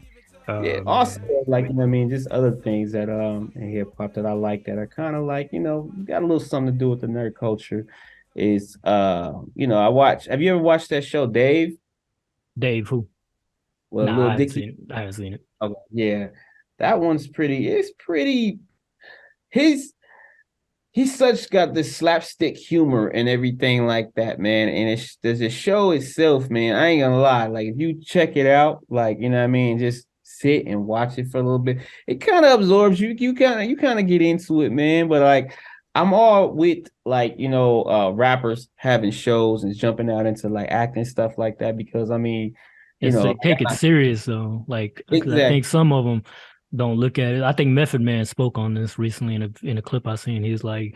yeah. Also, like just other things that in hip hop that I like that are kind of like got a little something to do with the nerd culture. Is I watch. Have you ever watched that show, Dave?
Dave who?
Well,
nah, I haven't seen it.
Okay, yeah, that one's pretty. It's pretty. He's such got this slapstick humor and everything like that, man. And there's a show itself, man. I ain't gonna lie. Like if you check it out, like just sit and watch it for a little bit. It kind of absorbs you. You kind of get into it, man. But like I'm all with like rappers having shows and jumping out into like acting stuff like that because
take it serious though. Like
exactly.
I think some of them don't look at it. I think Method Man spoke on this recently in a clip I seen. He was like,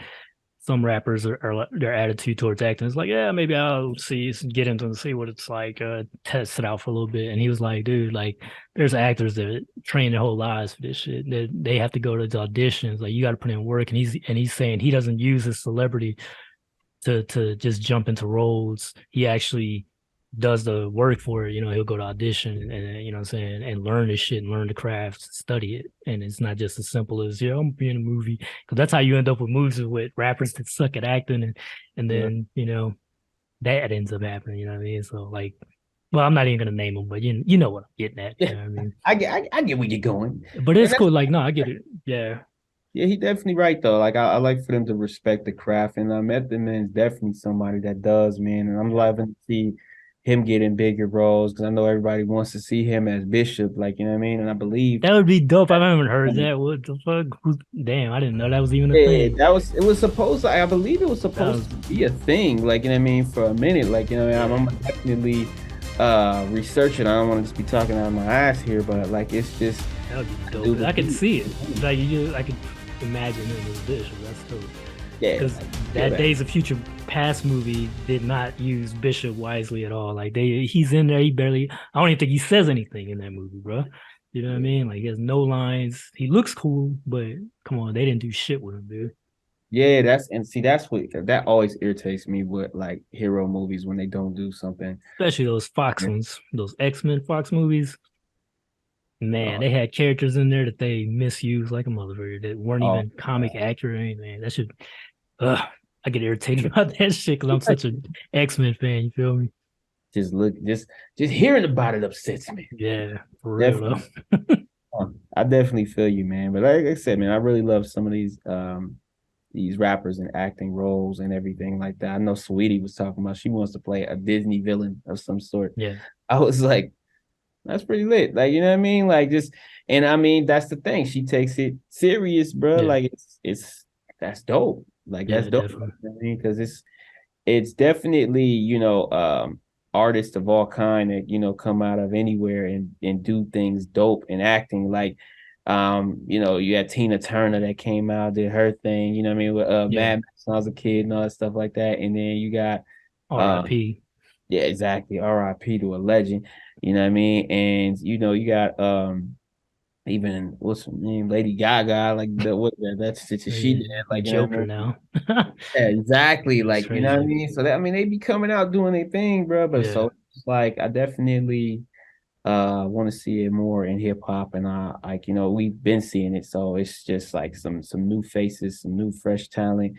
some rappers are their attitude towards acting is like, yeah, maybe I'll get into and see what it's like, test it out for a little bit. And he was like, dude, like there's actors that train their whole lives for this shit. They have to go to the auditions. Like you got to put in work. And he's saying he doesn't use his celebrity to just jump into roles. He actually does the work for it. He'll go to audition and what I'm saying, and learn this shit and learn the craft, study it. And it's not just as simple as, I'm gonna be in a movie. Because that's how you end up with movies with rappers that suck at acting and then, that ends up happening, you know what I mean? So like, well, I'm not even gonna name them, but you know what I'm getting at. You know what I mean?
I get where you're going.
But it's cool. Like, no, I get it. Yeah.
Yeah, he definitely right though. Like I like for them to respect the craft. And Method Man is definitely somebody that does, man. And I'm loving to see him getting bigger roles because I know everybody wants to see him as Bishop, like you know what I mean. And I believe
that would be dope. I haven't heard that. What the fuck? Damn, I didn't know that was even a thing.
It was supposed to, I believe it was supposed to be a thing, like you know what I mean, for a minute. Like I'm definitely researching. I don't want to just be talking out of my ass here, but like it's just
that would be dope. I could see it. Like I could imagine it as Bishop. That's dope. Yeah, because that Days of Future Past movie did not use Bishop wisely at all. Like he's in there, I don't even think he says anything in that movie, bro. You know what I mean? Like he has no lines. He looks cool, but come on, they didn't do shit with him, dude.
Yeah, that's what that always irritates me with like hero movies when they don't do something.
Especially those Fox ones, those X-Men Fox movies. Man, they had characters in there that they misused like a motherfucker that weren't even comic accurate. Man, that should. I get irritated about that shit because I'm such an X-Men fan. You feel me?
Just hearing about it upsets me.
Yeah, for real.
I definitely feel you, man. But like I said, man, I really love some of these rappers and acting roles and everything like that. I know Sweetie was talking about she wants to play a Disney villain of some sort.
Yeah,
I was like, that's pretty lit. Like, you know what I mean? Like and I mean, that's the thing. She takes it serious, bro. Yeah. Like that's dope. Like that's dope. You know what I mean? Because it's definitely, artists of all kind that, come out of anywhere and do things dope and acting. Like, you had Tina Turner that came out, did her thing, you know what I mean, with Mad Max when I was a kid and all that stuff like that. And then you got
R.I.P.
Yeah, exactly. R.I.P. to a legend. You know what I mean? And you got even what's her name, Lady Gaga, like that's she did, like
Joker now.
Yeah, exactly. Like you know what I mean. So they be coming out doing their thing, bro. But so it's like I definitely I want to see it more in hip hop, and I like we've been seeing it, so it's just like some new faces, some new fresh talent,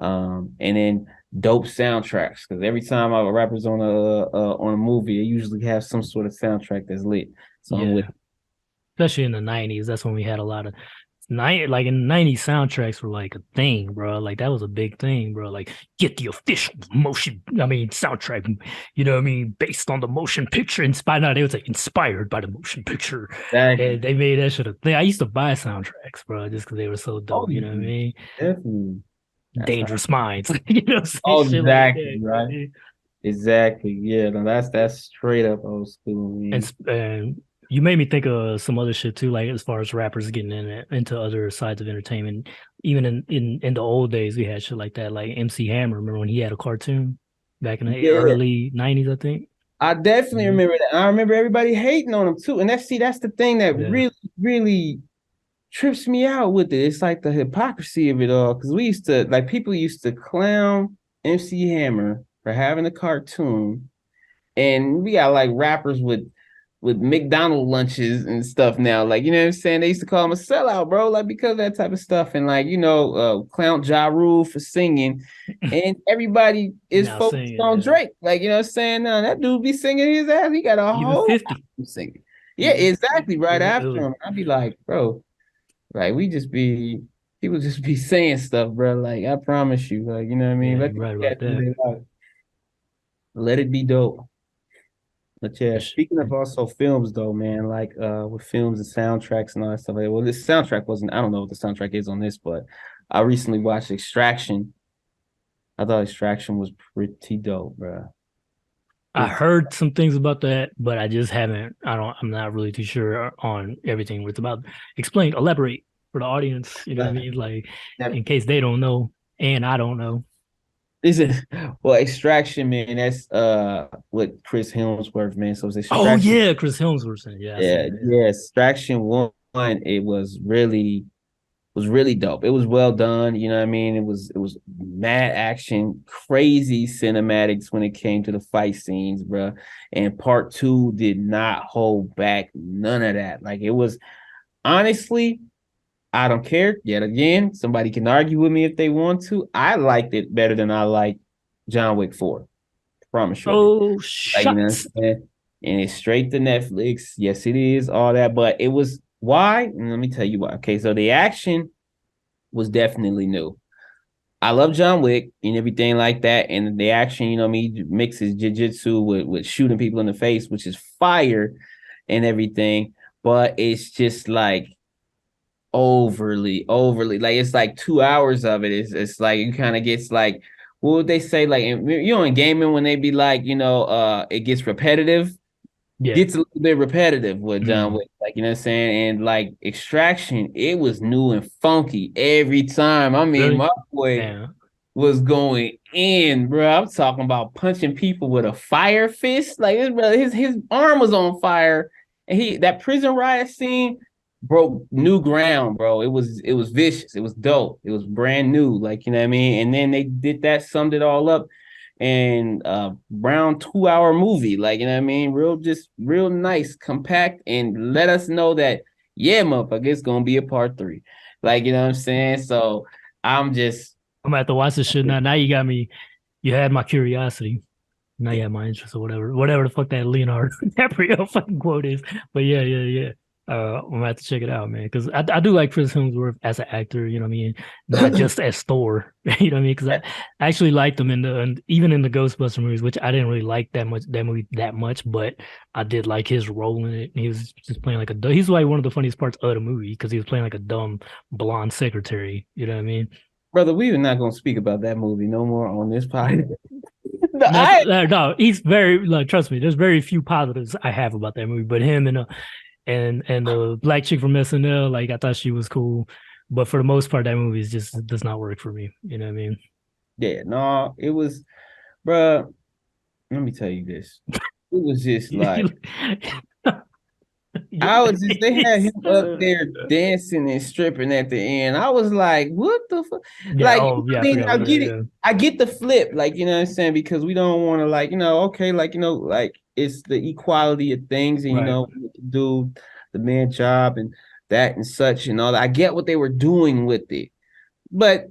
and then dope soundtracks. Because every time a rapper's on a movie, they usually have some sort of soundtrack that's lit. So I'm with.
Especially in the 90s. That's when we had a lot of like in the 90s soundtracks were like a thing, bro. Like that was a big thing, bro. Like get the official soundtrack, you know what I mean, based on the motion picture inspired. No, they would say inspired by the motion picture.
Exactly.
And they made that shit a thing. I used to buy soundtracks, bro, just because they were so dope, you know what I mean?
Definitely.
Dangerous Minds. You know what I'm saying?
Exactly,
like that,
right.
man.
Exactly. Yeah, no, that's straight up old school, man.
And you made me think of some other shit too, like as far as rappers getting into other sides of entertainment. Even in the old days, we had shit like that, like MC Hammer. Remember when he had a cartoon back in the early 90s, I think?
I definitely remember that. I remember everybody hating on him too. And that's the thing that really trips me out with it. It's like the hypocrisy of it all. Because people used to clown MC Hammer for having a cartoon. And we got like rappers with McDonald's lunches and stuff now. Like, you know what I'm saying? They used to call him a sellout, bro, like because of that type of stuff. And like, clown Ja Rule for singing. And everybody is
Now
focused
singing,
on Drake. Like, you know what I'm saying? Now that dude be singing his ass. He got a
even
whole
50
singing. Yeah, exactly. Right after
was,
him. I'd be like, bro, like people just be saying stuff, bro. Like, I promise you, like, you know what I mean?
yeah, you're right about that.
Let it be dope. But yeah,
Yes.
speaking of also films though, man, like with films and soundtracks and all that stuff. Like, well, this soundtrack wasn't, I don't know what the soundtrack is on this, but I recently watched Extraction. I thought Extraction was pretty dope, bro.
I heard some things about that, but I just haven't. I'm not really too sure on everything it's about. Explain, elaborate for the audience. You know what I mean? Like, in case they don't know and I don't know.
Is it well, Extraction, man? That's with Chris Hemsworth, man. So it's Extraction.
Oh yeah, Chris Hemsworth.
Yeah. Extraction one. It was really dope. It was well done. You know what I mean? It was mad action, crazy cinematics when it came to the fight scenes, bro. And part two did not hold back none of that. Like it was honestly, I don't care. Yet again, somebody can argue with me if they want to. I liked it better than I liked John Wick 4. Promise you.
Oh, shucks.
Like, you know what I'm saying? And it's straight to Netflix. Yes, it is, all that. But it was why? And let me tell you why. Okay, so the action was definitely new. I love John Wick and everything like that. And the action, you know what I mean, mixes jiu-jitsu with shooting people in the face, which is fire and everything. But it's just like overly like it's like 2 hours of it. It's like it kind of gets like what would they say, like in gaming when they be like it gets repetitive. Gets a little bit repetitive with John Wick, like, you know what I'm saying? And like Extraction, it was new and funky every time. I mean,
Really?
my boy was going in, bro. I'm talking about punching people with a fire fist. Like his arm was on fire. And that prison riot scene broke new ground, bro. It was vicious. It was dope. It was brand new, like, you know what I mean? And then they did that, summed it all up and around 2 hour movie, like, you know what I mean, real nice, compact, and let us know that motherfucker, it's gonna be a part 3, like, you know what I'm saying? So I'm gonna
have to watch this shit now. Now you had my curiosity. Now you have my interest or whatever the fuck that Leonardo DiCaprio fucking quote is. But yeah. I'm gonna have to check it out, man, because I do like Chris Hemsworth as an actor, you know what I mean, not just as Thor, you know what I mean, because I actually liked him even in the Ghostbuster movies, which I didn't really like that movie that much, but I did like his role in it. He was just playing like he's like one of the funniest parts of the movie because he was playing like a dumb blonde secretary, you know what I mean?
Brother, we are not gonna speak about that movie no more on this podcast.
No, he's very, like, trust me, there's very few positives I have about that movie, but him and the black chick from SNL, like, I thought she was cool, but for the most part, that movie just does not work for me. You know what I mean?
Yeah, no, it was, bruh. Let me tell you this. It was just like they had him up there dancing and stripping at the end. I was like, what the fuck?
Yeah,
like, I mean, I get it. I get the flip, like, you know what I'm saying? Because we don't want to, like, okay, like, like, it's the equality of things, and
Right.
do the man job and that and such and all that. I get what they were doing with it, but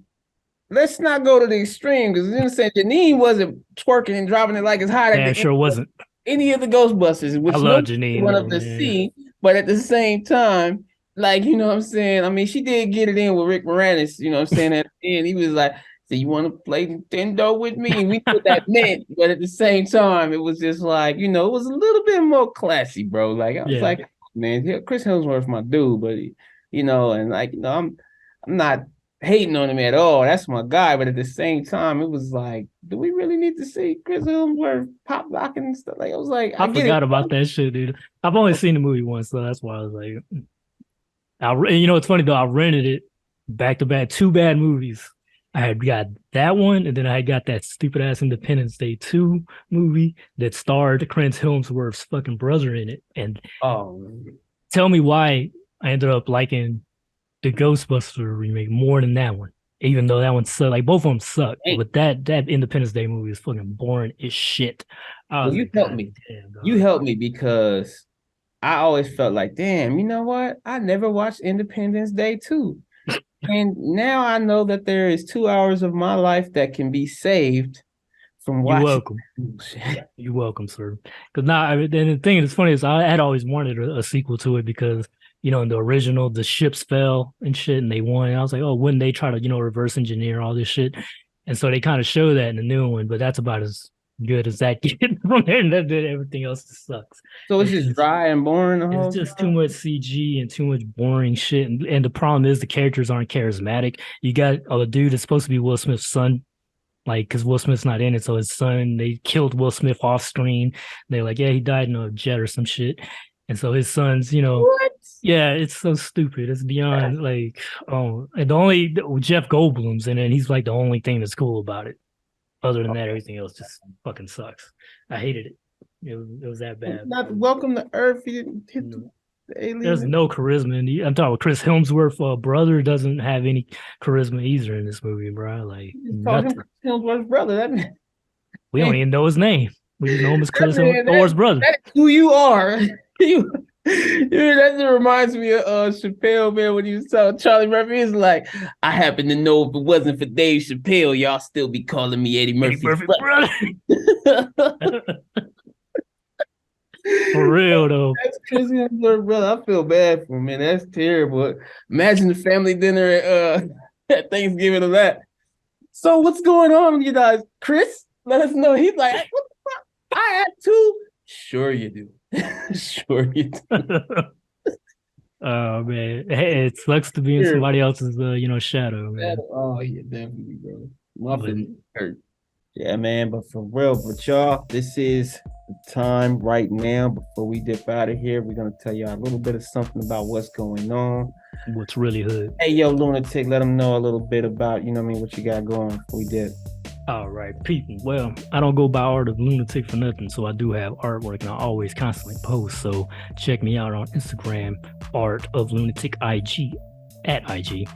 let's not go to the extreme, because you know, saying Janine wasn't twerking and dropping it like it's hot at
Yeah,
the
it sure wasn't.
any of the Ghostbusters, which
I
no
love Janine.
one up to see, but at the same time, like, you know what I'm saying? I mean, she did get it in with Rick Moranis, you know what I'm saying? At the end, he was like, so you want to play Nintendo with me? And we knew what that meant, but at the same time, it was just like, it was a little bit more classy, bro. Like, I was like, man, Chris Hemsworth's my dude, but and like, I'm not hating on him at all. That's my guy. But at the same time, it was like, do we really need to see Chris Hemsworth pop locking and stuff? Like, I was like,
I forgot about that shit, dude. I've only seen the movie once, so that's why I was like, it's funny though. I rented it back to back, 2 bad movies. I had got that one, and then I had got that stupid ass Independence Day 2 movie that starred Chris Hemsworth's fucking brother in it. And tell me why I ended up liking the Ghostbuster remake more than that one, even though that one sucked. Like, both of them suck. But that Independence Day movie is fucking boring as shit.
You helped me. You helped me, because I always felt like, damn, you know what? I never watched Independence Day 2. And now I know that there is 2 hours of my life that can be saved from watching.
You're welcome. You're welcome, sir. Because and the thing that's funny is I had always wanted a sequel to it, because in the original, the ships fell and shit, and they won. And I was like, oh, wouldn't they try to, reverse engineer all this shit? And so they kind of show that in the new one, but that's about as good as that getting from there, and everything else just sucks.
So it's just dry and boring.
It's just too much CG and too much boring shit. And the problem is the characters aren't charismatic. You got a dude that's supposed to be Will Smith's son, like, because Will Smith's not in it, so his son, they killed Will Smith off screen. They're like, yeah, he died in a jet or some shit. And so his son's,
what?
Yeah, it's so stupid. It's beyond and the only Jeff Goldblum's in it, and he's like the only thing that's cool about it. Other than that, everything else just fucking sucks. I hated it. It was that bad.
Not welcome to Earth. He didn't hit the alien.
There's no charisma. I'm talking about Chris Hemsworth. Brother doesn't have any charisma either in this movie, bro. Like,
nothing. Chris Hemsworth's brother.
We don't even know his name. We just know him as Chris Hemsworth's brother.
That's who you are. That reminds me of Chappelle, man, when he was telling Charlie Murphy. He's like, I happen to know if it wasn't for Dave Chappelle, y'all still be calling me Eddie Murphy's brother. For real though. That's Chris Hemsworth, brother. I feel bad for him, man. That's terrible. Imagine the family dinner at Thanksgiving of that. So what's going on, you guys? Chris, let us know. He's like, what the fuck? I have 2. Sure you do. Sure you do.
Oh man, hey, it sucks to be in somebody else's shadow, man.
Oh yeah, definitely, bro. My feelings hurt. Yeah, man. But for real, but y'all, this is the time right now. Before we dip out of here, we're gonna tell y'all a little bit of something about what's going on.
What's really hood?
Hey, yo, Lunatic, let them know a little bit about what you got going before we dip.
All right, people. Well, I don't go by Art of Lunatic for nothing, so I do have artwork, and I always constantly post. So check me out on Instagram, Art of Lunatic IG, at IG.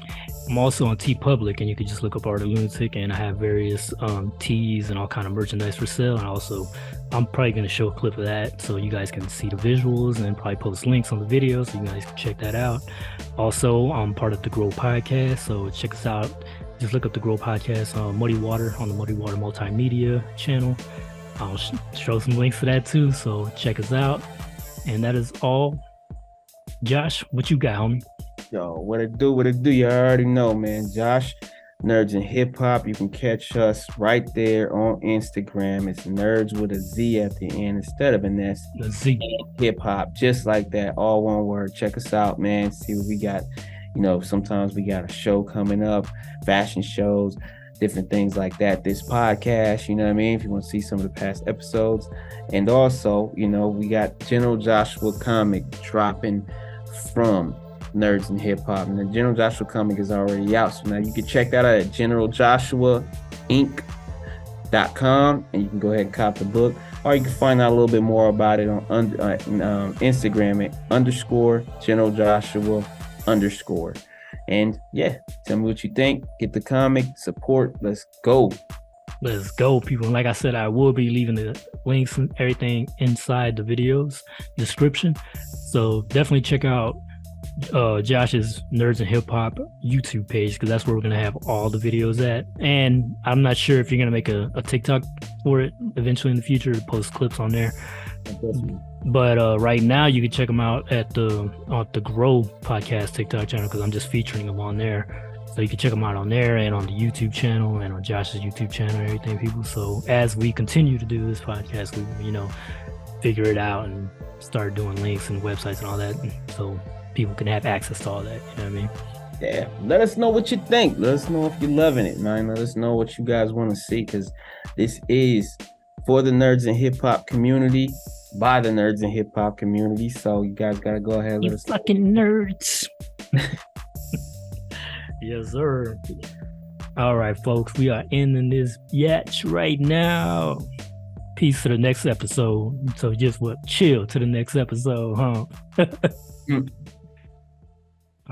I'm also on TeePublic, and you can just look up Art of Lunatic, and I have various tees and all kind of merchandise for sale. And also, I'm probably going to show a clip of that so you guys can see the visuals, and probably post links on the video so you guys can check that out. Also, I'm part of the Grow Podcast, so check us out. Just look up the Grow Podcast on Muddy Water on the Muddy Water Multimedia channel. I'll show some links to that too, so check us out. And that is all. Josh, what you got, homie?
Yo, what it do? You already know, man. Josh, Nerdz and Hip Hop. You can catch us right there on Instagram. It's Nerdz with a Z at the end instead of an S.
The Z.
Hip Hop, just like that, all one word. Check us out, man. See what we got. Sometimes we got a show coming up, fashion shows, different things like that. This podcast, you know what I mean? If you want to see some of the past episodes. And also, we got General Joshua comic dropping from Nerdz and Hip Hop. And the General Joshua comic is already out. So now you can check that out at generalJoshuaInc.com, and you can go ahead and cop the book. Or you can find out a little bit more about it on Instagram at _GeneralJoshua_. And yeah, tell me what you think. Get the comic, support. Let's go.
Let's go, people. And like I said, I will be leaving the links and everything inside the videos description. So definitely check out Josh's Nerdz and Hip Hop YouTube page, because that's where we're gonna have all the videos at. And I'm not sure if you're gonna make a TikTok for it eventually in the future to post clips on there. But right now you can check them out at the Grow Podcast TikTok channel, because I'm just featuring them on there. So you can check them out on there and on the YouTube channel and on Josh's YouTube channel and everything, people. So as we continue to do this podcast, we figure it out and start doing links and websites and all that, so people can have access to all that. You know what I mean?
Yeah. Let us know what you think. Let us know if you're loving it, man. Let us know what you guys want to see, because this is for the Nerdz and Hip Hop community, by the Nerdz and Hip Hop community. So you guys gotta go ahead and let us
fucking nerds. Yes, sir. All right, folks, we are ending this yatch right now. Peace to the next episode. So just chill to the next episode, huh?